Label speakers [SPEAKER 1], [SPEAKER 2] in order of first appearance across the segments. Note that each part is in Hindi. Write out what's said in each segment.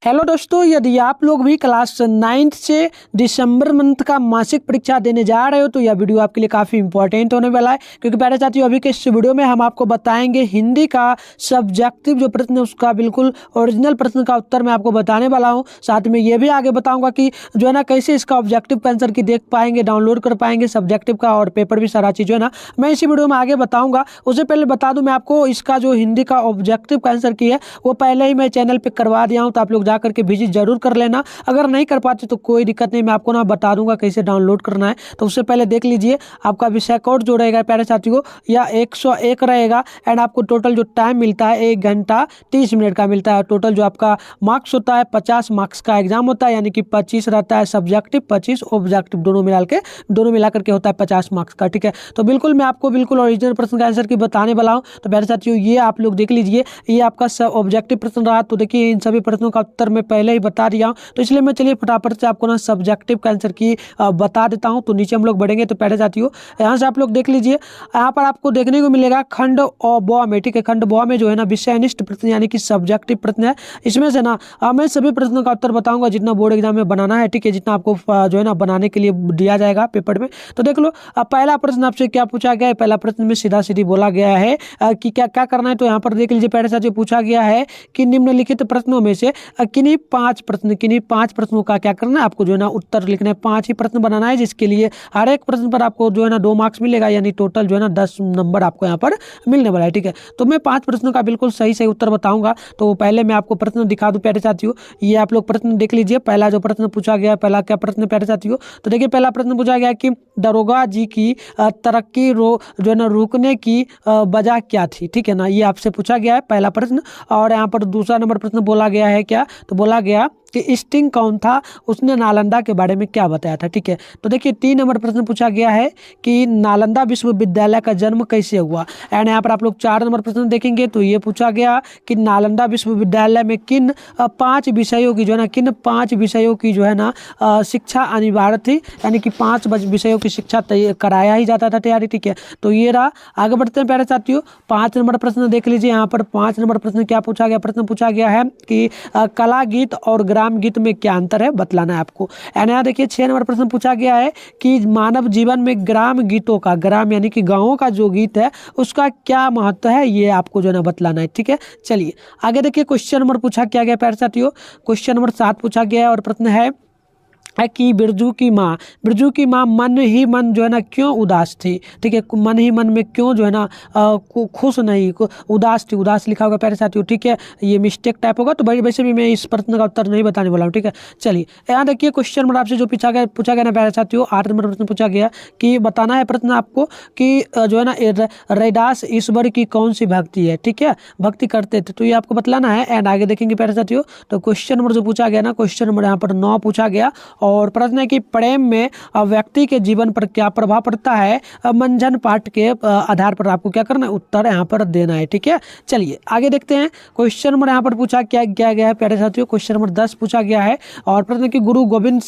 [SPEAKER 1] हेलो दोस्तों, यदि आप लोग भी क्लास 9th से दिसंबर मंथ का मासिक परीक्षा देने जा रहे हो तो यह वीडियो आपके लिए काफ़ी इंपॉर्टेंट होने वाला है। क्योंकि प्यारे साथियों, अभी के इस वीडियो में हम आपको बताएंगे हिंदी का सब्जेक्टिव जो प्रश्न है उसका बिल्कुल ओरिजिनल प्रश्न का उत्तर मैं आपको बताने वाला हूं। साथ में ये भी आगे बताऊंगा कि जो है ना कैसे इसका ऑब्जेक्टिव का आंसर की देख पाएंगे, डाउनलोड कर पाएंगे सब्जेक्टिव का, और पेपर भी सारा चीज़ जो है ना मैं इसी वीडियो में आगे बताऊँगा। उससे पहले बता दूँ मैं आपको, इसका जो हिंदी का ऑब्जेक्टिव का आंसर की है वो पहले ही मैं चैनल पर करवा दिया हूँ, तो आप लोग करके विजिट जरूर कर लेना। अगर नहीं कर पाते तो कोई दिक्कत नहीं, मैं आपको ना बता दूंगा कैसे डाउनलोड करना है। तो उससे पहले देख लीजिए, आपका विषय कोड जो रहेगा प्यारे साथियों या 101 रहेगा, एंड आपको टोटल जो टाइम मिलता है 1 घंटा 30 मिनट का मिलता है। टोटल जो आपका मार्क्स होता है 50 मार्क्स का एग्जाम होता है, यानी कि 25 रहता है सब्जेक्टिव, 25 ऑब्जेक्टिव, दोनों मिलाकर के होता है 50 मार्क्स का। ठीक है, तो बिल्कुल मैं आपको बिल्कुल ओरिजिनल प्रश्न का आंसर की बताने वाला हूँ। तो प्यारे साथियों, ये आप लोग देख लीजिए, ये आपका ऑब्जेक्टिव प्रश्न रहा। तो देखिए, इन सभी प्रश्नों का उत्तर मैं पहले ही बता दिया हूं, तो इसलिए मैं चलिए फटाफट से आपको ना सब्जेक्टिव का आंसर की बता देता हूं। तो नीचे हम लोग बढ़ेंगे तो प्यारे साथियों यहां से आप लोग देख लीजिए, यहां पर आपको देखने को मिलेगा खंड और ब में। ठीक है, खंड ब में जो है ना विषयनिष्ठ प्रश्न यानी कि सब्जेक्टिव प्रश्न है। इसमें से ना मैं सभी प्रश्नों का उत्तर बताऊंगा जितना बोर्ड एग्जाम में बनाना है। ठीक है, जितना आपको जो है ना बनाने के लिए दिया जाएगा पेपर में। तो देख लो, पहला प्रश्न आपसे क्या पूछा गया है। पहला प्रश्न में सीधा सीधी बोला गया है कि क्या क्या करना है। तो यहाँ पर देख लीजिए प्यारे साथियों, पूछा गया है कि निम्नलिखित प्रश्नों में से किन्हीं पांच प्रश्नों का क्या करना है, आपको जो है ना उत्तर लिखना है। 5 ही प्रश्न बनाना है, जिसके लिए हर एक प्रश्न पर आपको जो है ना 2 मार्क्स मिलेगा, यानी टोटल जो है ना 10 नंबर आपको यहाँ पर मिलने वाला है। ठीक है, तो मैं 5 प्रश्नों का बिल्कुल सही उत्तर बताऊंगा। तो पहले मैं आपको प्रश्न दिखा दूं प्यारे साथियों, ये आप लोग प्रश्न देख लीजिए। पहला जो प्रश्न पूछा गया, पहला क्या प्रश्न प्यारे साथियों, तो देखिए पहला प्रश्न पूछा गया कि दरोगा जी की तरक्की जो है ना रुकने की वजह क्या थी। ठीक है ना, ये आपसे पूछा गया है पहला प्रश्न। और यहाँ पर दूसरा नंबर प्रश्न बोला गया है क्या, तो बोला गया कि स्टिंग कौन था, उसने नालंदा के बारे में क्या बताया था। ठीक है, तो देखिए 3 नंबर प्रश्न पूछा गया है कि नालंदा विश्वविद्यालय का जन्म कैसे हुआ। एंड यहाँ पर आप लोग 4 नंबर प्रश्न देखेंगे तो ये पूछा गया कि नालंदा विश्वविद्यालय में किन 5 विषयों की जो है ना शिक्षा अनिवार्य थी, यानी कि 5 विषयों की शिक्षा कराया ही जाता था तैयारी। ठीक है, तो ये रहा। आगे बढ़ते हैं प्यारे साथियों, 5 नंबर प्रश्न देख लीजिए। यहाँ पर 5 नंबर प्रश्न क्या पूछा गया, प्रश्न पूछा गया है कि कला गीत और ग्राम गीत में क्या अंतर है, बतलाना है आपको। यहाँ देखिए 6 नंबर प्रश्न पूछा गया है कि मानव जीवन में ग्राम गीतों का, ग्राम यानी कि गांवों का जो गीत है उसका क्या महत्व है, ये आपको जो है ना बतलाना है। ठीक है, चलिए आगे देखिए, क्वेश्चन नंबर पूछा क्या गया प्यारे साथियों, क्वेश्चन नंबर 7 पूछा गया है, और प्रश्न है कि बिरजू की माँ मन ही मन जो है ना क्यों उदास थी। ठीक है, मन ही मन में क्यों जो है ना खुश नहीं, उदास थी, उदास लिखा होगा प्यारे साथियों। ठीक है, ये मिस्टेक टाइप होगा, तो वैसे भी मैं इस प्रश्न का उत्तर नहीं बताने वाला हूँ। ठीक है, चलिए यहाँ देखिए क्वेश्चन नंबर आपसे जो पूछा गया ना प्यारे साथियों, 8 नंबर प्रश्न पूछा गया कि बताना है प्रश्न आपको कि जो है ना रैदास ईश्वर की कौन सी भक्ति है। ठीक है, भक्ति करते थे, तो ये आपको बतलाना है। एंड आगे देखेंगे प्यारे साथियों, तो क्वेश्चन नंबर जो पूछा गया ना, क्वेश्चन नंबर यहाँ पर 9 पूछा गया, और प्रश्न है कि प्रेम में व्यक्ति के जीवन पर क्या प्रभाव पड़ता है। मंझन पाठ के आधार पर आपको क्या करना है, उत्तर यहाँ पर देना है। ठीक है, चलिए आगे देखते हैं। क्वेश्चन नंबर यहाँ पर पूछा क्या गया है प्यारे साथियों, क्वेश्चन नंबर 10 पूछा गया है, और प्रश्न है कि गुरु गोविंद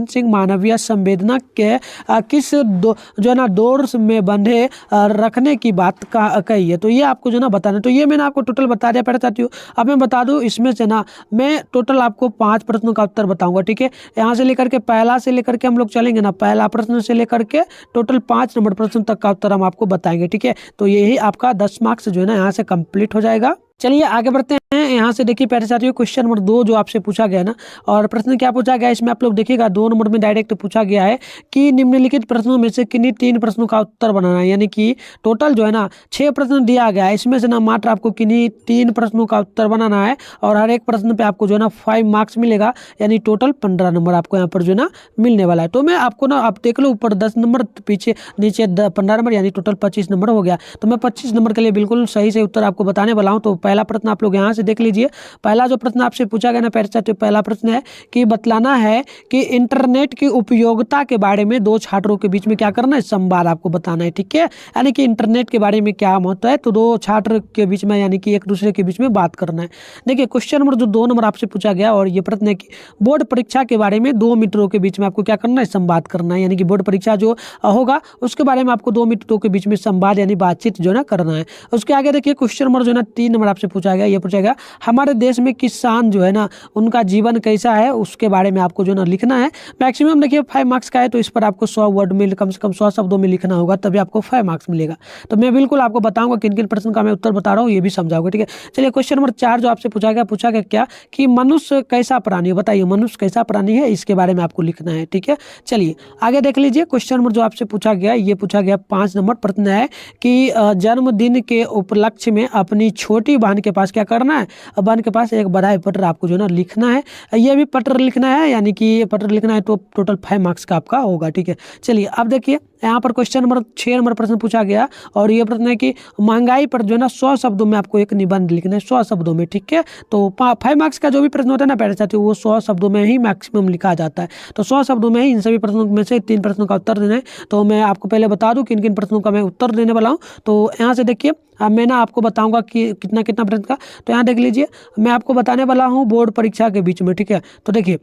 [SPEAKER 1] सिंह मानवीय संवेदना के किस जो है ना दौर में बंधे रखने की बात कही है। तो ये आपको जो ना बताना, तो ये मैंने आपको टोटल बता दिया प्यारे साथियों। अब मैं बता दूं, इसमें से ना मैं टोटल आपको 5 प्रश्नों का उत्तर बताऊंगा। ठीक है, यहाँ से लेकर के पहला से लेकर के हम लोग चलेंगे ना, पहला प्रश्न से लेकर के टोटल 5 नंबर प्रश्न तक का उत्तर हम आपको बताएंगे। ठीक है, तो यही आपका 10 मार्क्स जो है ना यहाँ से कंप्लीट हो जाएगा। चलिए आगे बढ़ते हैं। यहाँ से देखिए प्यारे साथियों, क्वेश्चन नंबर 2 जो आपसे पूछा गया ना, और प्रश्न क्या पूछा गया इसमें आप लोग देखिएगा, 2 नंबर में डायरेक्ट पूछा गया है कि निम्नलिखित प्रश्नों में से किन्हीं 3 प्रश्नों का उत्तर बनाना है। यानी कि टोटल जो है ना 6 प्रश्न दिया गया है, इसमें से ना मात्र आपको किन्हीं 3 प्रश्नों का उत्तर बनाना है, और हर एक प्रश्न पे आपको जो है ना 5 मार्क्स मिलेगा, यानी टोटल 15 नंबर आपको यहाँ पर जो है ना मिलने वाला है। तो मैं आपको ना, आप देख लो, ऊपर 10 नंबर, पीछे नीचे 15 नंबर, यानी टोटल 25 नंबर हो गया। तो मैं 25 नंबर के लिए बिल्कुल सही उत्तर आपको बताने वाला हूँ। तो पहला प्रश्न आप लोग यहाँ से देख लीजिए। पहला जो प्रश्न आपसे पूछा गया ना प्यारे साथियों, पहला प्रश्न है कि बतलाना है कि इंटरनेट की उपयोगिता के बारे में 2 छात्रों के बीच में क्या करना है, संवाद आपको बताना है। ठीक है, यानी कि इंटरनेट के बारे में क्या महत्व है, तो 2 छात्र के बीच में यानी कि एक दूसरे के बीच में बात करना है। देखिए क्वेश्चन नंबर जो 2 नंबर आपसे पूछा गया, और ये प्रश्न है कि बोर्ड परीक्षा के बारे में 2 मित्रों के बीच में आपको क्या करना है, संवाद करना है। यानी कि बोर्ड परीक्षा जो होगा उसके बारे में आपको 2 मित्रों के बीच में संवाद यानी बातचीत जो है ना करना है। उसके आगे देखिए क्वेश्चन नंबर जो है ना 3 नंबर आपसे पूछा गया, ये पूछा गया हमारे देश में किसान जो है ना उनका जीवन कैसा है, उसके बारे में आपको जो है ना लिखना है। मैक्सिमम देखिए 5 मार्क्स का है, तो इस पर आपको 100 वर्ड में कम से कम 100 शब्दों में लिखना होगा, तभी आपको 5 मार्क्स मिलेगा। तो मैं बिल्कुल आपको बताऊंगा किन किन प्रश्न का मैं उत्तर बता रहा हूँ, ये भी समझाऊंगा, ठीक है। चलिए क्वेश्चन नंबर 4 जो आपसे पूछा गया क्या कि मनुष्य कैसा प्राणी है, बताइए मनुष्य कैसा प्राणी है, इसके बारे में आपको लिखना है, ठीक है। चलिए आगे देख लीजिए क्वेश्चन नंबर जो आपसे पूछा गया, ये पूछा गया 5 नंबर प्रश्न है कि जन्मदिन के उपलक्ष्य में अपनी छोटी बहन के पास क्या करना है, बहन के पास एक बधाई पत्र आपको जो है ना लिखना है। ये भी पत्र लिखना है, यानी कि पत्र लिखना है, तो टोटल 5 मार्क्स का आपका होगा, ठीक है। चलिए अब देखिए यहाँ पर क्वेश्चन नंबर 6 नंबर प्रश्न पूछा गया, और ये प्रश्न है कि महंगाई पर जो है ना 100 शब्दों में आपको एक निबंध लिखना है, 100 शब्दों में, ठीक है। तो 5 मार्क्स का जो भी प्रश्न होता है ना प्यारे साथियों, वो 100 शब्दों में ही मैक्सिमम लिखा जाता है। तो 100 शब्दों में ही इन सभी प्रश्नों में से 3 प्रश्नों का उत्तर देना है। तो मैं आपको पहले बता दूं किन किन प्रश्नों का मैं उत्तर देने वाला हूँ। तो यहाँ से देखिए अब मैं ना आपको बताऊंगा कि कितना कितना प्रश्न का, तो यहाँ देख लीजिए मैं आपको बताने वाला हूँ बोर्ड परीक्षा के बीच में, ठीक है। तो देखिए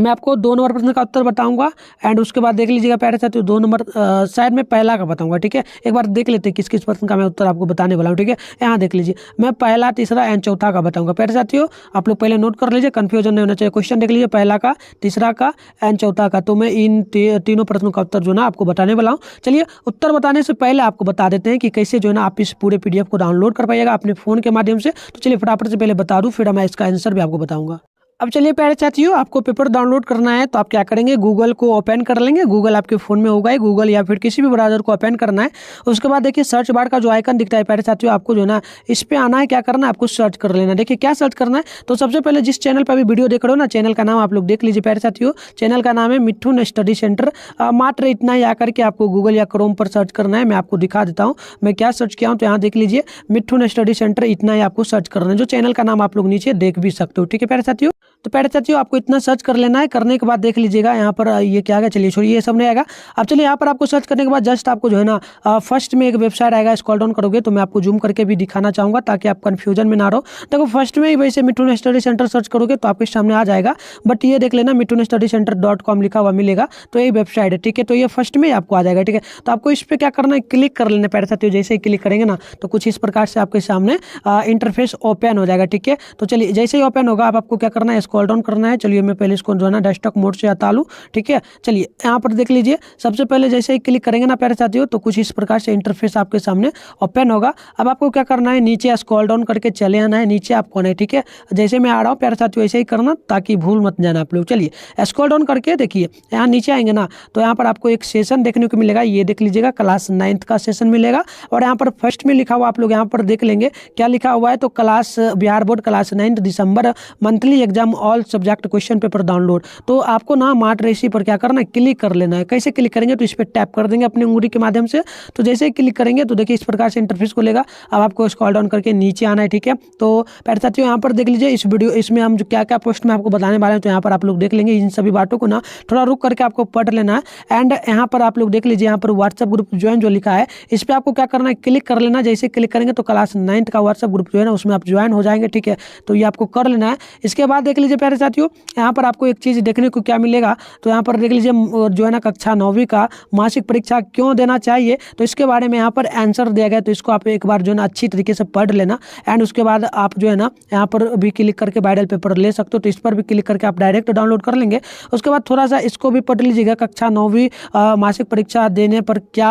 [SPEAKER 1] मैं आपको 2 नंबर प्रश्न का उत्तर बताऊंगा, एंड उसके बाद देख लीजिएगा प्यारे साथियों 2 नंबर शायद मैं पहला का बताऊंगा, ठीक है। एक बार देख लेते हैं किस किस प्रश्न का मैं उत्तर आपको बताने वाला हूँ, ठीक है। यहाँ देख लीजिए मैं पहला, तीसरा एंड चौथा का बताऊंगा। प्यारे साथियों आप लोग पहले नोट कर लीजिए, कंफ्यूजन नहीं होना चाहिए। क्वेश्चन देख लीजिए पहला का, तीसरा का एंड चौथा का, तो मैं इन तीनों प्रश्नों का उत्तर जो है ना आपको बताने वाला हूँ। चलिए उत्तर बताने से पहले आपको बता देते हैं कि कैसे जो है ना आप इस पूरे PDF को डाउनलोड कर पाइएगा अपने फोन के माध्यम से। तो चलिए फटाफट से पहले बता दूँ, फिर मैं इसका आंसर भी आपको बताऊंगा। अब चलिए प्यारे साथियों आपको पेपर डाउनलोड करना है, तो आप क्या करेंगे, गूगल को ओपन कर लेंगे। गूगल आपके फ़ोन में होगा ही, गूगल या फिर किसी भी ब्राउजर को ओपन करना है। उसके बाद देखिए सर्च बार का जो आइकन दिखता है प्यारे साथियों, आपको जो है ना इस पे आना है, क्या करना है आपको सर्च कर लेना है। देखिए क्या सर्च करना है, तो सबसे पहले जिस चैनल पर अभी वीडियो देख रहे हो ना, चैनल का नाम आप लोग देख लीजिए प्यारे साथियों। चैनल का नाम है मिठुन स्टडी सेंटर। मात्र इतना ही आकर के आपको गूगल या क्रोम पर सर्च करना है। मैं आपको दिखा देता हूँ मैं क्या सर्च किया हूँ। तो यहाँ देख लीजिए मिठुन स्टडी सेंटर, इतना ही आपको सर्च करना है। जो चैनल का नाम आप लोग नीचे देख भी सकते हो, ठीक है प्यारे साथियों। तो प्यारे साथियों आपको इतना सर्च कर लेना है। करने के बाद देख लीजिएगा यहाँ पर ये क्या आएगा, चलिए छोड़िए ये सब नहीं आएगा। अब चलिए यहाँ पर आपको सर्च करने के बाद जस्ट आपको जो है ना फर्स्ट में एक वेबसाइट आएगा, स्क्रॉल डाउन करोगे तो मैं आपको जूम करके भी दिखाना चाहूँगा ताकि आप कंफ्यूजन में ना रहो। देखो फर्स्ट में ही वैसे मिठुन स्टडी सेंटर सर्च करोगे तो आपके सामने आ जाएगा, बट ये देख लेना mittunstudycenter.com लिखा हुआ मिलेगा, तो यही वेबसाइट है, ठीक है। तो ये फर्स्ट में ही आपको आ जाएगा, ठीक है। तो आपको इस पर क्या करना है, क्लिक कर लेना प्यारे साथियों। जैसे ही क्लिक करेंगे ना तो कुछ इस प्रकार से आपके सामने इंटरफेस ओपन हो जाएगा, ठीक है। तो चलिए जैसे ही ओपन होगा आपको क्या करना है, स्क्रॉल डाउन करना है। चलिए मैं पहले इसको जो है ना डेस्कटॉप मोड से हटा लूँ, ठीक है। चलिए यहाँ पर देख लीजिए सबसे पहले जैसे ही क्लिक करेंगे ना प्यारे साथियों तो कुछ इस प्रकार से इंटरफेस आपके सामने ओपन होगा। अब आपको क्या करना है, नीचे स्क्रॉल डाउन करके चले आना है, नीचे आपको आना है, ठीक है। जैसे मैं आ रहा हूँ प्यारे साथियों ऐसे ही करना ताकि भूल मत जाना आप लोग। चलिए स्क्रॉल डाउन करके देखिए यहाँ नीचे आएंगे ना तो यहाँ पर आपको एक सेशन देखने को मिलेगा, ये देख लीजिएगा क्लास 9th का सेशन मिलेगा। और यहाँ पर फर्स्ट में लिखा हुआ आप लोग यहाँ पर देख लेंगे क्या लिखा हुआ है, तो class Bihar board class 9 December monthly exam all subject question paper download. तो आपको ना मात्र इसी पर क्या करना है, क्लिक कर लेना है। कैसे क्लिक करेंगे, तो इस पर टैप कर देंगे अपनी उंगली के माध्यम से। तो जैसे ही क्लिक करेंगे तो देखिए इस प्रकार से इंटरफेस को लेगा। अब आपको स्क्रॉल डाउन करके नीचे आना है, ठीक है। तो प्यारे साथियों यहाँ पर देख लीजिए इस वीडियो इसमें हम जो क्या क्या पोस्ट में आपको बताने वाले हैं, तो यहाँ पर आप लोग देख लेंगे। इन सभी बातों को ना थोड़ा रुक करके आपको पढ़ लेना है। एंड यहाँ पर आप लोग देख लीजिए यहाँ पर व्हाट्सएप ग्रुप ज्वाइन जो लिखा है, इस पर आपको क्या करना है, क्लिक कर लेना। जैसे क्लिक करेंगे तो क्लास 9th का व्हाट्सएप ग्रुप जो है ना उसमें आप ज्वाइन हो जाएंगे, ठीक है। तो ये आपको कर लेना है। इसके बाद देख लीजिए प्यारे साथियों यहाँ पर आपको एक चीज़ देखने को क्या मिलेगा, तो यहाँ पर देख लीजिए जो है ना कक्षा 9वीं का मासिक परीक्षा क्यों देना चाहिए, तो इसके बारे में यहाँ पर आंसर दिया गया। तो इसको आप एक बार जो है ना अच्छी तरीके से पढ़ लेना। एंड उसके बाद आप जो है ना यहाँ पर भी क्लिक करके वायरल पेपर ले सकते हो, तो इस पर भी क्लिक करके आप डायरेक्ट डाउनलोड कर लेंगे। उसके बाद थोड़ा सा इसको भी पढ़ लीजिएगा, कक्षा 9वीं मासिक परीक्षा देने पर क्या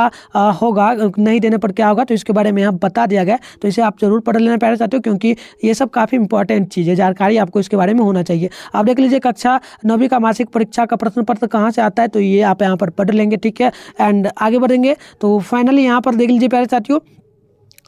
[SPEAKER 1] होगा, नहीं देने पर क्या होगा, तो इसके बारे में यहाँ बता दिया गया। तो इसे आप जरूर पढ़ लेना प्यारे साथियों, क्योंकि ये सब काफ़ी इंपॉर्टेंट चीज़ है, जानकारी आपको इसके बारे में होना चाहिए। आप देख लीजिए कक्षा 9वीं का मासिक परीक्षा का प्रश्न पत्र कहाँ से आता है, तो ये आप यहाँ पर पढ़ लेंगे, ठीक है। एंड आगे बढ़ेंगे तो फाइनली यहाँ पर देख लीजिए प्यारे साथियों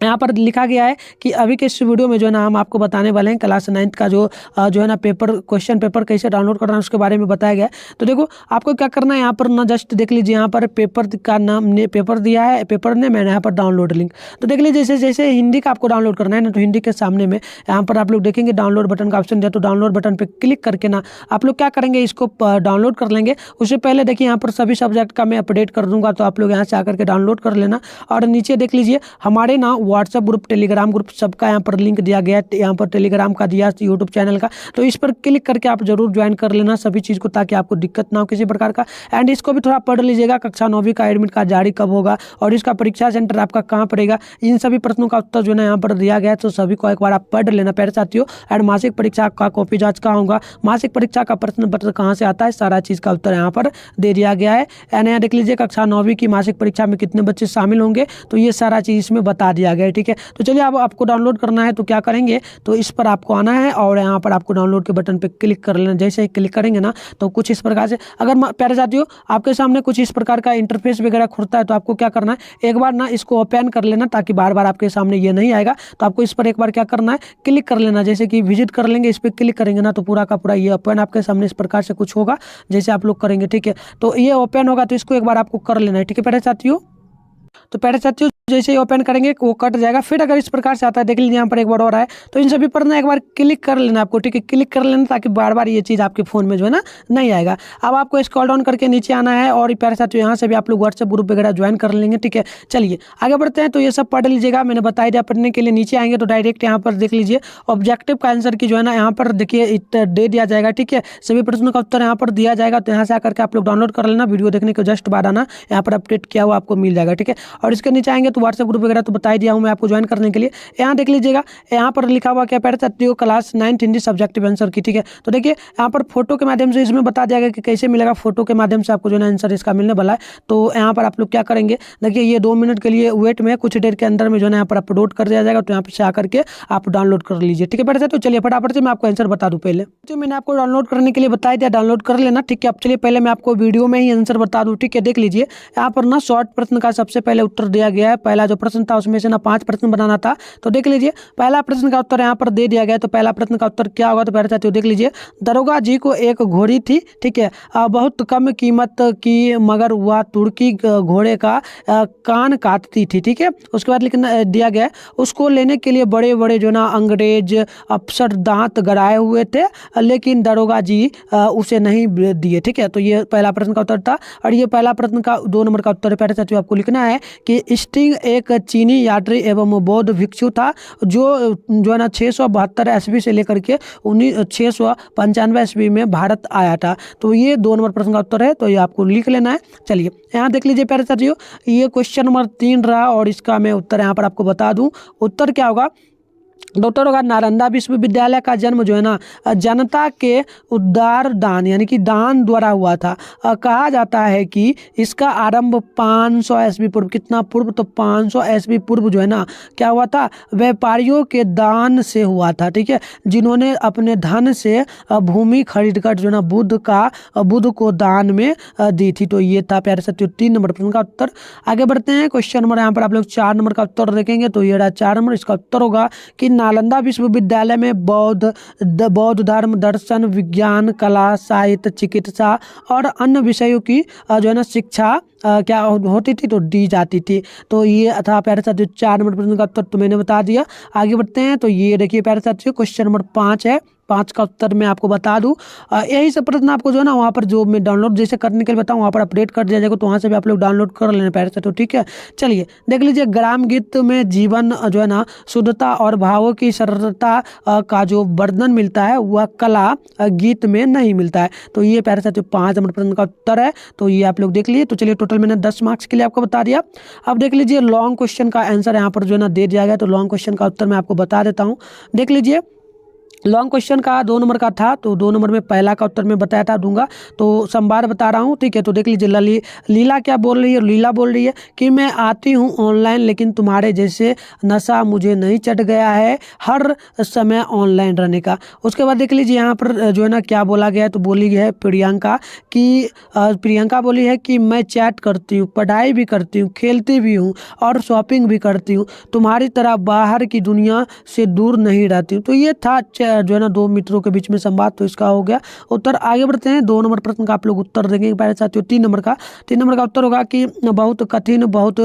[SPEAKER 1] यहाँ पर लिखा गया है कि अभी के इस वीडियो में जो है ना हम आपको बताने वाले हैं क्लास 9th का जो है ना पेपर क्वेश्चन पेपर कैसे डाउनलोड करना है उसके बारे में बताया गया है। तो देखो आपको क्या करना है, यहाँ पर ना जस्ट देख लीजिए यहाँ पर पेपर का नाम ने पेपर दिया है, पेपर ने मैंने यहाँ पर डाउनलोड लिंक। तो देख लीजिए जैसे जैसे हिंदी का आपको डाउनलोड करना है ना, तो हिंदी के सामने में यहाँ पर आप लोग देखेंगे डाउनलोड बटन का ऑप्शन दिया। तो डाउनलोड बटन पर क्लिक करके ना आप लोग क्या करेंगे, इसको डाउनलोड कर लेंगे। उससे पहले देखिए यहाँ पर सभी सब्जेक्ट का मैं अपडेट कर दूंगा, तो आप लोग यहाँ से आकर के डाउनलोड कर लेना। और नीचे देख लीजिए हमारे ना व्हाट्सएप ग्रुप, टेलीग्राम ग्रुप सबका यहाँ पर लिंक दिया गया है। यहाँ पर टेलीग्राम का दिया, यूट्यूब चैनल का, तो इस पर क्लिक करके आप जरूर ज्वाइन कर लेना सभी चीज़ को, ताकि आपको दिक्कत ना हो किसी प्रकार का। एंड इसको भी थोड़ा पढ़ लीजिएगा, कक्षा 9वीं का एडमिट कार्ड जारी कब होगा और इसका परीक्षा सेंटर आपका कहाँ पड़ेगा, इन सभी प्रश्नों का उत्तर जो है यहाँ पर दिया गया है। तो सभी को एक बार आप पढ़ लेना प्यारे साथियों। एंड मासिक परीक्षा का कॉपी जांच कहाँ होगा, मासिक परीक्षा का प्रश्न पत्र कहाँ से आता है, सारा चीज़ का उत्तर यहाँ पर दे दिया गया है। एंड यहाँ देख लीजिए कक्षा 9वीं की मासिक परीक्षा में कितने बच्चे शामिल होंगे, तो ये सारा चीज़ इसमें बता दिया गया है। ठीक है, तो चलिए अब आपको डाउनलोड करना है तो क्या करेंगे, तो इस पर आपको आना है और यहाँ पर आपको डाउनलोड के बटन पर क्लिक कर लेना। जैसे ही क्लिक करेंगे ना तो कुछ इस प्रकार से, अगर प्यारे साथियों आपके सामने कुछ इस प्रकार का इंटरफेस वगैरह खुलता है तो आपको क्या करना है, एक बार ना इसको ओपन कर लेना, ताकि बार बार आपके सामने ये नहीं आएगा। तो आपको इस पर एक बार क्या करना है, क्लिक कर लेना। जैसे कि विजिट कर लेंगे, इस पर क्लिक करेंगे ना तो पूरा का पूरा ये ओपन आपके सामने इस प्रकार से कुछ होगा, जैसे आप लोग करेंगे। ठीक है, तो ये ओपन होगा तो इसको एक बार आपको कर लेना है। ठीक है प्यारे साथियों, तो प्यारे साथियों जैसे ही ओपन करेंगे वो कट जाएगा। फिर अगर इस प्रकार से आता है, देख लीजिए यहाँ पर एक बार और है, तो इन सभी पर ना एक बार क्लिक कर लेना आपको। ठीक है, क्लिक कर लेना, ताकि बार बार ये चीज़ आपके फ़ोन में जो है ना नहीं आएगा। अब आपको स्क्रॉल डाउन करके नीचे आना है और प्यारे साथियों यहाँ से भी आप लोग व्हाट्सएप ग्रुप वगैरह ज्वाइन कर लेंगे। ठीक है, चलिए आगे बढ़ते हैं। तो ये सब पढ़ लीजिएगा, मैंने बता दिया पढ़ने के लिए। नीचे आएंगे तो डायरेक्ट यहाँ पर देख लीजिए ऑब्जेक्टिव का आंसर की जो है ना यहाँ पर देखिए दे दिया जाएगा। ठीक है, सभी प्रश्नों का उत्तर यहाँ पर दिया जाएगा। तो यहाँ से आकर के आप लोग डाउनलोड कर लेना, वीडियो देखने के जस्ट बाद आना, यहाँ पर अपडेट किया हुआ आपको मिल जाएगा। ठीक है, और इसके नीचे आएंगे तो व्हाट्सएप ग्रुप वगैरह तो बता दिया हूं मैं आपको ज्वाइन करने के लिए। यहाँ देख लीजिएगा, यहाँ पर लिखा हुआ क्या प्यारे साथियों, क्लास 9 हिंदी सब्जेक्टिव आंसर की। ठीक है, तो देखिए यहाँ पर फोटो के माध्यम से इसमें बता दिया गया कि कैसे मिलेगा, फोटो के माध्यम से आपको जो है आंसर इसका मिलने वाला है। तो यहाँ पर आप लोग क्या करेंगे, देखिए ये 2 मिनट के लिए वेट में, कुछ देर के अंदर में जो है यहाँ पर अपलोड कर दिया जाएगा। तो यहाँ से आकर के आप डाउनलोड कर लीजिए। ठीक है प्यारे साथियों, चलिए फटाफट से मैं आपको आंसर बता दूं। पहले तो मैंने आपको डाउनलोड करने के लिए बता दिया, डाउनलोड कर लेना। ठीक है, अब चलिए पहले मैं आपको वीडियो में ही आंसर बता दूं। ठीक है, देख लीजिए यहाँ पर ना शॉर्ट प्रश्न का सबसे पहले उत्तर दिया गया है। पहला जो प्रश्न था उसमें से ना 5 प्रश्न बनाना था। तो देख लीजिए पहला प्रश्न का उत्तर यहाँ पर दे दिया गया। तो पहला प्रश्न का उत्तर क्या होगा, तो प्यारे साथियों देख लीजिए, दरोगा जी को एक घोड़ी थी। ठीक है, बहुत कम कीमत की, मगर वह तुर्की घोड़े का कान काटती थी। ठीक है, उसके बाद लिखना दिया गया, उसको लेने के लिए बड़े बड़े जो ना अंग्रेज अफसर दांत गड़ाए हुए थे, लेकिन दरोगा जी उसे नहीं दिए। ठीक है, तो ये पहला प्रश्न का उत्तर था। और ये पहला प्रश्न का 2 नंबर का उत्तर है प्यारे साथियों, आपको लिखना है कि स्टिंग एक चीनी यात्री एवं बौद्ध भिक्षु था, जो है ना 672 ईस्वी से लेकर के 695 ईस्वी में भारत आया था। तो ये 2 नंबर प्रश्न का उत्तर है, तो ये आपको लिख लेना है। चलिए यहाँ देख लीजिए प्यारे साथियों, ये क्वेश्चन नंबर 3 रहा और इसका मैं उत्तर यहाँ पर आपको बता दूं। उत्तर क्या होगा, डॉक्टर होगा, नालंदा विश्वविद्यालय का जन्म जो है ना जनता के उदार दान यानी कि दान द्वारा हुआ था। कहा जाता है कि इसका आरंभ 500 ईस्वी पूर्व, कितना पूर्व, तो 500 ईस्वी पूर्व जो है ना क्या हुआ था, व्यापारियों के दान से हुआ था। ठीक है, जिन्होंने अपने धन से भूमि खरीद कर जो है ना बुद्ध को दान में दी थी। तो ये था प्यारे साथियों 3 नंबर प्रश्न का उत्तर। आगे बढ़ते हैं, क्वेश्चन नंबर यहाँ पर आप लोग 4 नंबर का उत्तर देखेंगे। तो ये रहा 4 नंबर, इसका उत्तर होगा कि नालंदा विश्वविद्यालय में बौद्ध धर्म, दर्शन, विज्ञान, कला, साहित्य, चिकित्सा और अन्य विषयों की जो है ना शिक्षा क्या होती थी, तो दी जाती थी। तो ये था प्यारे साथियों 4 नंबर प्रश्न का उत्तर, तो मैंने बता दिया। आगे बढ़ते हैं, तो ये देखिए प्यारे साथियों क्वेश्चन नंबर 5 है। 5 का उत्तर मैं आपको बता दूं, यही सब प्रश्न आपको जो है ना वहाँ पर जो मैं डाउनलोड जैसे करने के लिए बताऊँ वहाँ पर अपडेट कर दिया जाएगा। तो वहाँ से भी आप लोग डाउनलोड कर लेना प्यारे साथियों। ठीक है, चलिए देख लीजिए, ग्राम गीत में जीवन जो है ना शुद्धता और भावों की सरलता का जो वर्णन मिलता है वह कला गीत में नहीं मिलता है। तो ये प्यारे साथियों 5 नंबर प्रश्न का उत्तर है। तो ये आप लोग देख लीजिए। तो चलिए टोटल मैंने 10 मार्क्स के लिए आपको बता दिया। अब देख लीजिए लॉन्ग क्वेश्चन का आंसर यहाँ पर जो है ना दे दिया गया। तो लॉन्ग क्वेश्चन का उत्तर मैं आपको बता देता हूँ, देख लीजिए। लॉन्ग क्वेश्चन का 2 नंबर का था, तो 2 नंबर में पहला का उत्तर मैं बताया था दूंगा, तो संवाद बता रहा हूँ। ठीक है, तो देख लीजिए लीला क्या बोल रही है, लीला बोल रही है कि मैं आती हूँ ऑनलाइन, लेकिन तुम्हारे जैसे नशा मुझे नहीं चढ़ गया है हर समय ऑनलाइन रहने का। उसके बाद देख लीजिए यहाँ पर जो है ना क्या बोला गया है, तो बोली है प्रियंका कि प्रियंका बोली है कि मैं चैट करती हूँ, पढ़ाई भी करती हूँ, खेलती भी हूँ और शॉपिंग भी करती हूँ, तुम्हारी तरह बाहर की दुनिया से दूर नहीं रहती हूँ। तो ये था जो है ना दो मित्रों के बीच में संवाद, तो इसका हो गया उत्तर। आगे बढ़ते हैं, 2 नंबर प्रश्न का आप लोग उत्तर देंगे प्यारे साथियों। 3 नंबर का उत्तर होगा कि बहुत कठिन, बहुत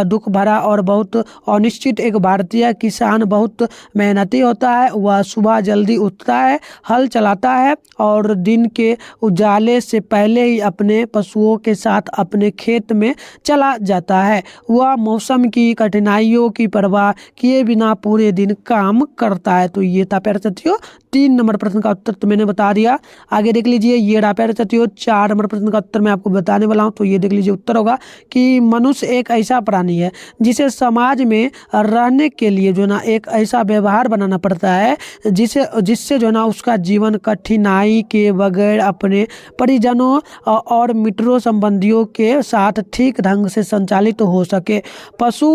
[SPEAKER 1] दुख भरा और बहुत अनिश्चित एक भारतीय किसान बहुत मेहनती होता है। वह सुबह जल्दी उठता है, हल चलाता है और दिन के उजाले से पहले ही अपने पशुओं के साथ अपने खेत में चला जाता है। वह मौसम की कठिनाइयों की परवाह किए बिना पूरे दिन काम करता है। तो ये था प्यारे साथियों 3 नंबर प्रश्न का उत्तर, तो मैंने बता दिया। आगे देख लीजिए, ये रहा प्यारे साथियों 4 नंबर प्रश्न का उत्तर मैं आपको बताने वाला हूँ। तो ये देख लीजिए, उत्तर होगा कि मनुष्य एक ऐसा प्राणी है जिसे समाज में रहने के लिए जो ना एक ऐसा व्यवहार बनाना पड़ता है जिससे जो ना उसका जीवन कठिनाई के बगैर अपने परिजनों और मित्रों संबंधियों के साथ ठीक ढंग से संचालित हो सके। पशु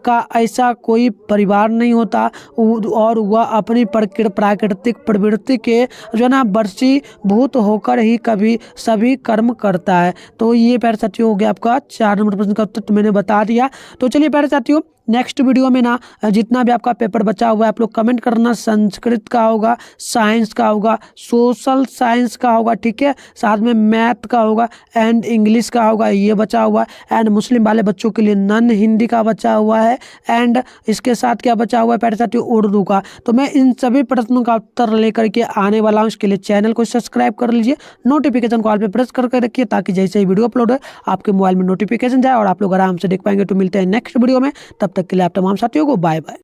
[SPEAKER 1] का ऐसा कोई परिवार नहीं होता और वह अपनी प्राकृतिक प्रवृत्ति के जो ना वशीभूत होकर ही कभी सभी कर्म करता है। तो ये प्यारे साथियों हो गया आपका 4 नंबर प्रश्न का उत्तर, तो मैंने बता दिया। तो चलिए प्यारे साथियों, नेक्स्ट वीडियो में ना जितना भी आपका पेपर बचा हुआ है आप लोग कमेंट करना। संस्कृत का होगा, साइंस का होगा, सोशल साइंस का होगा, ठीक है, साथ में मैथ का होगा एंड इंग्लिश का होगा, ये बचा हुआ है। एंड मुस्लिम वाले बच्चों के लिए नॉन हिंदी का बचा हुआ है। एंड इसके साथ क्या बचा हुआ है प्यारे साथियों, उर्दू का। तो मैं इन सभी प्रश्नों का उत्तर लेकर के आने वाला हूँ। इसके लिए चैनल को सब्सक्राइब कर लीजिए, नोटिफिकेशन कॉल पे प्रेस करके रखिए ताकि जैसे ही वीडियो अपलोड है आपके मोबाइल में नोटिफिकेशन जाए और आप लोग आराम से देख पाएंगे। तो मिलते हैं नेक्स्ट वीडियो में, तब तक के लिए आप तमाम साथियों को बाय बाय।